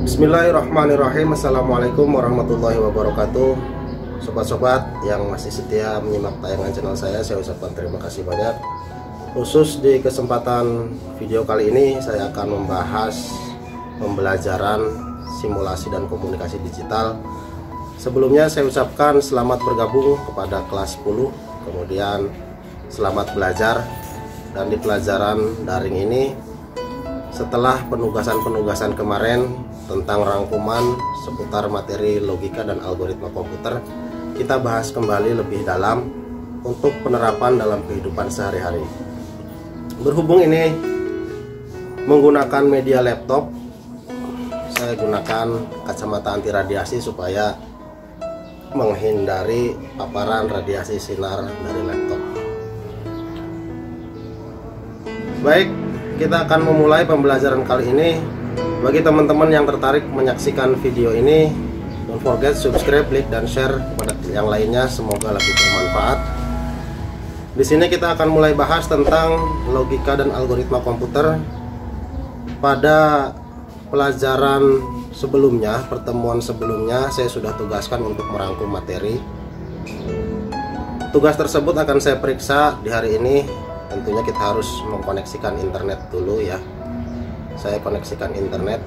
Bismillahirrahmanirrahim. Assalamualaikum warahmatullahi wabarakatuh. Sobat-sobat yang masih setia menyimak tayangan channel saya ucapkan terima kasih banyak. Khusus di kesempatan video kali ini saya akan membahas pembelajaran simulasi dan komunikasi digital. Sebelumnya saya ucapkan selamat bergabung kepada kelas 10, kemudian selamat belajar. Dan di pelajaran daring ini, setelah penugasan-penugasan kemarin tentang rangkuman seputar materi logika dan algoritma komputer, kita bahas kembali lebih dalam untuk penerapan dalam kehidupan sehari-hari. Berhubung ini menggunakan media laptop, saya gunakan kacamata anti radiasi supaya menghindari paparan radiasi sinar dari laptop. Baik, kita akan memulai pembelajaran kali ini. Bagi teman-teman yang tertarik menyaksikan video ini, don't forget subscribe, like, dan share kepada yang lainnya. Semoga lebih bermanfaat. Di sini kita akan mulai bahas tentang logika dan algoritma komputer. Pada pelajaran sebelumnya, pertemuan sebelumnya, saya sudah tugaskan untuk merangkum materi. Tugas tersebut akan saya periksa di hari ini. Tentunya kita harus mengkoneksikan internet dulu ya. Saya koneksikan internet.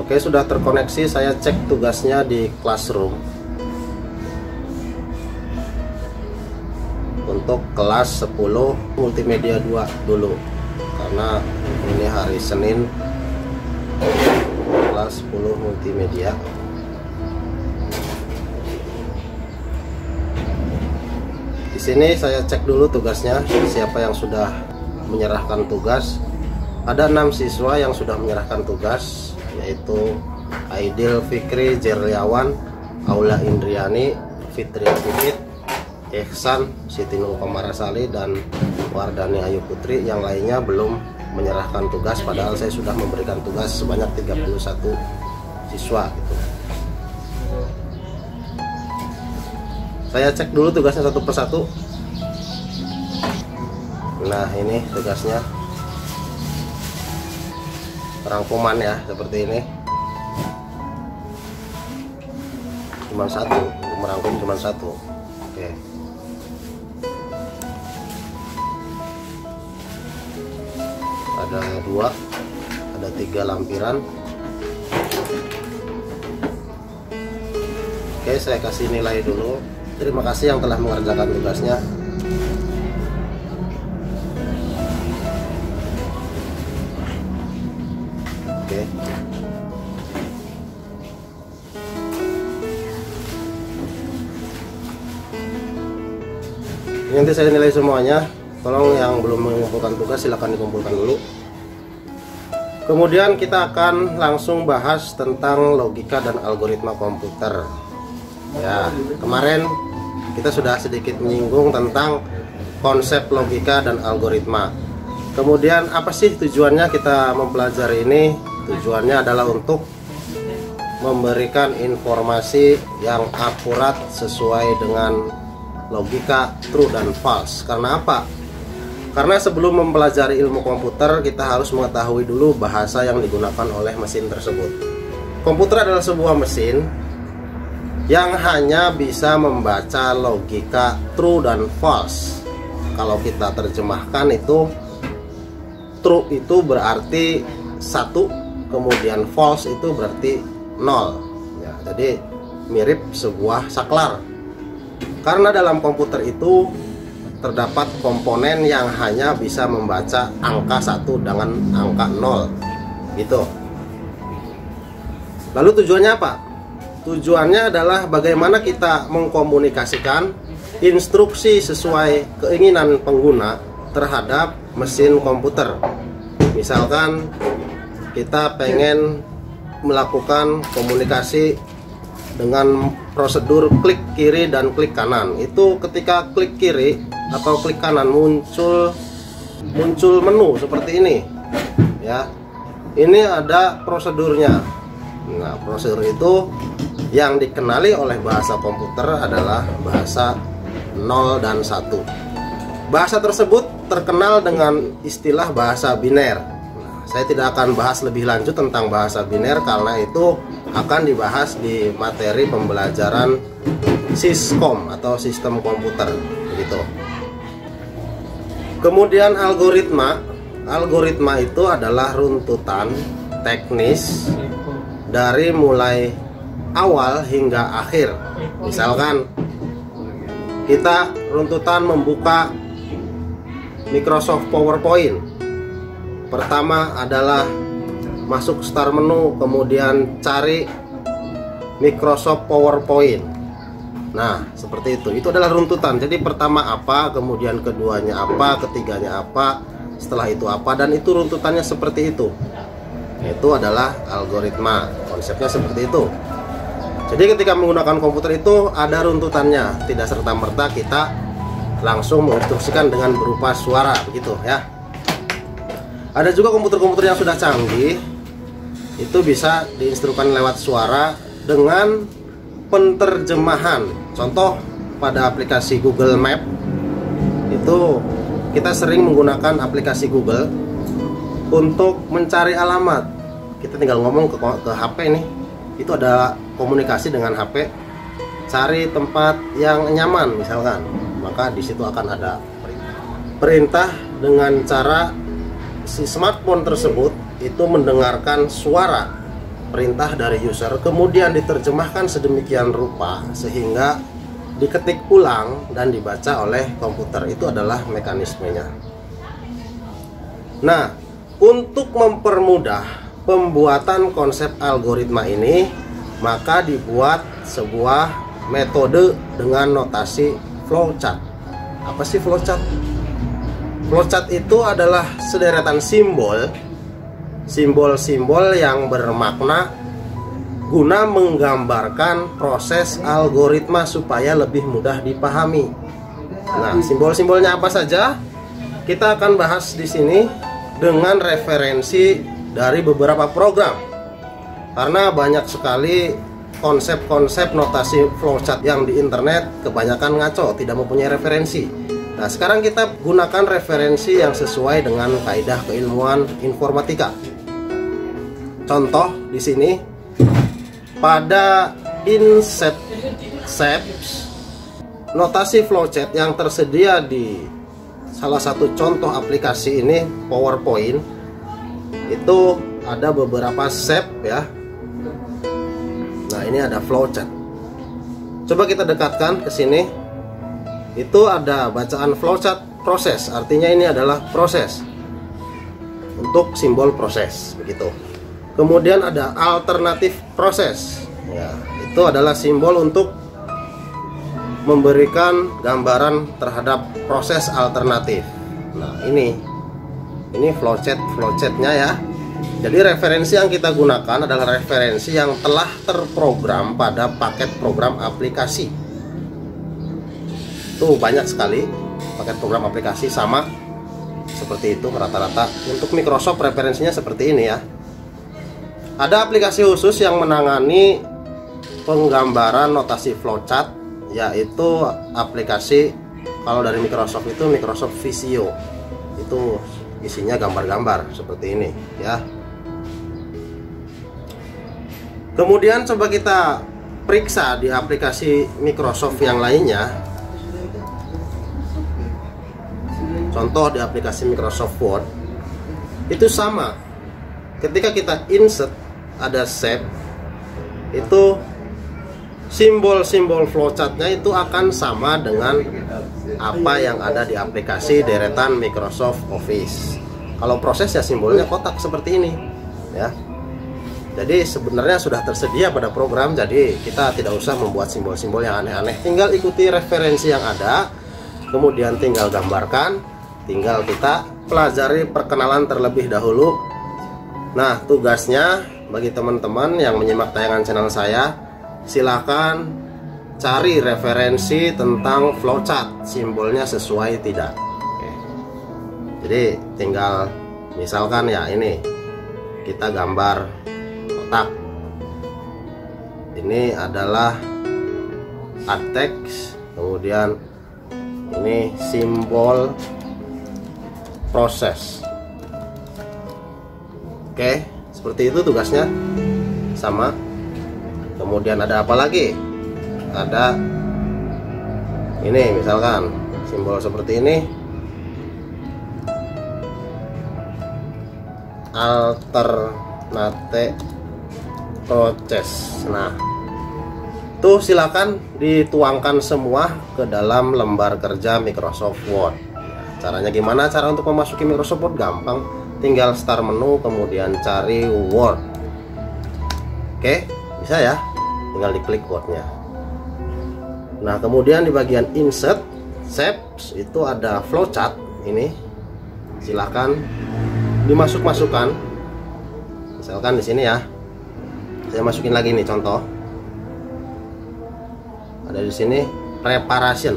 Oke, sudah terkoneksi. Saya cek tugasnya di Classroom untuk kelas 10 multimedia 2 dulu, karena ini hari Senin, kelas 10 multimedia. Di sini saya cek dulu tugasnya, siapa yang sudah menyerahkan tugas. Ada 6 siswa yang sudah menyerahkan tugas, yaitu Aidil Fikri Jerliawan, Aula Indriani, Fitri Abidit, Ihsan, Siti Nur Komarasali, dan Wardani Ayu Putri. Yang lainnya belum menyerahkan tugas, padahal saya sudah memberikan tugas sebanyak 31 siswa gitu. Saya cek dulu tugasnya satu persatu. Nah, ini tugasnya, rangkuman ya, seperti ini. Cuma satu, merangkum cuma satu. Oke. Ada 2, ada 3 lampiran. Oke, saya kasih nilai dulu. Terima kasih yang telah mengerjakan tugasnya. Oke. Nanti saya nilai semuanya. Tolong yang belum mengumpulkan tugas silahkan dikumpulkan dulu. Kemudian kita akan langsung bahas tentang logika dan algoritma komputer. Ya, kemarin kita sudah sedikit menyinggung tentang konsep logika dan algoritma. Kemudian apa sih tujuannya kita mempelajari ini? Tujuannya adalah untuk memberikan informasi yang akurat sesuai dengan logika true dan false. Karena apa? Karena sebelum mempelajari ilmu komputer, kita harus mengetahui dulu bahasa yang digunakan oleh mesin tersebut. Komputer adalah sebuah mesin yang hanya bisa membaca logika true dan false. Kalau kita terjemahkan itu, true itu berarti 1, kemudian false itu berarti 0 ya, jadi mirip sebuah saklar. Karena dalam komputer itu terdapat komponen yang hanya bisa membaca angka 1 dengan angka 0 gitu. Lalu tujuannya apa? Tujuannya adalah bagaimana kita mengkomunikasikan instruksi sesuai keinginan pengguna terhadap mesin komputer. Misalkan kita pengen melakukan komunikasi dengan prosedur klik kiri dan klik kanan. Itu ketika klik kiri atau klik kanan muncul menu seperti ini ya. Ini ada prosedurnya. Nah, prosedur itu yang dikenali oleh bahasa komputer adalah bahasa 0 dan 1. Bahasa tersebut terkenal dengan istilah bahasa biner. Nah, saya tidak akan bahas lebih lanjut tentang bahasa biner karena itu akan dibahas di materi pembelajaran Siskom atau sistem komputer begitu. Kemudian algoritma. Algoritma itu adalah runtutan teknis dari mulai awal hingga akhir. Misalkan kita runtutan membuka Microsoft PowerPoint. Pertama adalah masuk start menu, kemudian cari Microsoft PowerPoint. Nah, seperti itu. Itu adalah runtutan. Jadi pertama apa, kemudian keduanya apa, ketiganya apa, setelah itu apa, dan itu runtutannya seperti itu. Itu adalah algoritma. Konsepnya seperti itu. Jadi ketika menggunakan komputer itu ada runtutannya, tidak serta-merta kita langsung menginstruksikan dengan berupa suara begitu ya. Ada juga komputer-komputer yang sudah canggih, itu bisa diinstruksikan lewat suara dengan penterjemahan. Contoh pada aplikasi Google Map, itu kita sering menggunakan aplikasi Google untuk mencari alamat. Kita tinggal ngomong ke HP nih, itu ada komunikasi dengan HP, cari tempat yang nyaman misalkan, maka di situ akan ada perintah dengan cara si smartphone tersebut itu mendengarkan suara perintah dari user, kemudian diterjemahkan sedemikian rupa sehingga diketik ulang dan dibaca oleh komputer. Itu adalah mekanismenya. Nah, untuk mempermudah pembuatan konsep algoritma ini, maka dibuat sebuah metode dengan notasi flowchart. Apa sih flowchart? Flowchart itu adalah sederetan simbol-simbol yang bermakna guna menggambarkan proses algoritma supaya lebih mudah dipahami. Nah, simbol-simbolnya apa saja? Kita akan bahas di sini dengan referensi dari beberapa program. Karena banyak sekali konsep-konsep notasi flowchart yang di internet kebanyakan ngaco, tidak mempunyai referensi. Nah, sekarang kita gunakan referensi yang sesuai dengan kaidah keilmuan informatika. Contoh di sini pada Incepts, notasi flowchart yang tersedia di salah satu contoh aplikasi ini PowerPoint, itu ada beberapa step ya. Nah, ini ada flowchart. Coba kita dekatkan ke sini. Itu ada bacaan flowchart proses, artinya ini adalah proses untuk simbol proses begitu. Kemudian ada alternatif proses ya, itu adalah simbol untuk memberikan gambaran terhadap proses alternatif. Nah, ini flowchartnya ya. Jadi referensi yang kita gunakan adalah referensi yang telah terprogram pada paket program aplikasi. Itu banyak sekali paket program aplikasi sama seperti itu rata-rata. Untuk Microsoft referensinya seperti ini ya. Ada aplikasi khusus yang menangani penggambaran notasi flowchart, yaitu aplikasi, kalau dari Microsoft itu Microsoft Visio. Itu isinya gambar-gambar seperti ini ya. Kemudian coba kita periksa di aplikasi Microsoft yang lainnya. Contoh di aplikasi Microsoft Word itu sama. Ketika kita insert ada save, itu simbol-simbol flowchartnya itu akan sama dengan apa yang ada di aplikasi deretan Microsoft Office. Kalau proses ya simbolnya kotak seperti ini ya. Jadi sebenarnya sudah tersedia pada program, jadi kita tidak usah membuat simbol-simbol yang aneh-aneh. Tinggal ikuti referensi yang ada, kemudian tinggal gambarkan, tinggal kita pelajari perkenalan terlebih dahulu. Nah, tugasnya bagi teman-teman yang menyimak tayangan channel saya, silakan cari referensi tentang flowchart, simbolnya sesuai tidak. Oke. Jadi tinggal misalkan ya, ini kita gambar kotak, ini adalah add text, kemudian Ini simbol proses. Oke, seperti itu tugasnya, sama. Kemudian ada apa lagi? Ada ini, misalkan simbol seperti ini, alternate proses. Nah, tuh silakan dituangkan semua ke dalam lembar kerja Microsoft Word. Caranya gimana? Cara untuk memasuki Microsoft Word gampang, tinggal start menu kemudian cari Word. Oke, bisa ya, tinggal diklik Wordnya. Nah, kemudian di bagian insert shapes itu ada flowchart. Ini silakan dimasukkan. Misalkan di sini ya, saya masukin lagi nih contoh. Ada di sini preparation,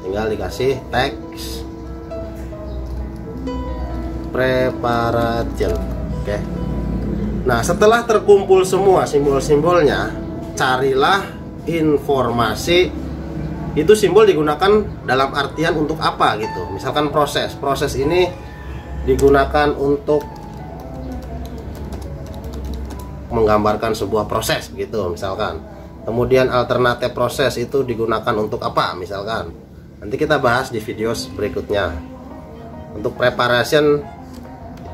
tinggal dikasih teks preparation. Oke. Nah, setelah terkumpul semua simbol-simbolnya, carilah informasi itu simbol digunakan dalam artian untuk apa gitu. Misalkan proses ini digunakan untuk menggambarkan sebuah proses gitu misalkan. Kemudian alternatif proses itu digunakan untuk apa misalkan. Nanti kita bahas di video berikutnya. Untuk preparation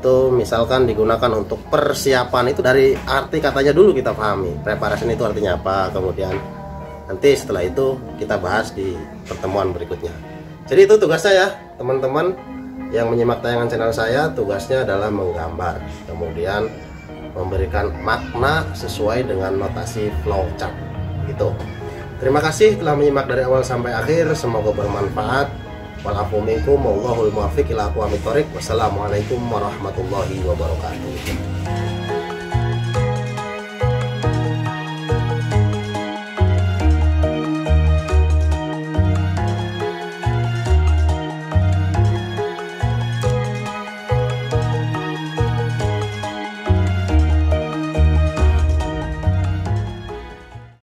itu misalkan digunakan untuk persiapan, itu dari arti katanya dulu kita pahami. Preparation itu artinya apa, kemudian nanti setelah itu kita bahas di pertemuan berikutnya. Jadi itu tugasnya ya teman-teman yang menyimak tayangan channel saya. Tugasnya adalah menggambar, kemudian memberikan makna sesuai dengan notasi flowchart gitu. Terima kasih telah menyimak dari awal sampai akhir, semoga bermanfaat. Walafu minkum wallahul muwaffiq ila aqwamit thoriq. Wassalamualaikum warahmatullahi wabarakatuh.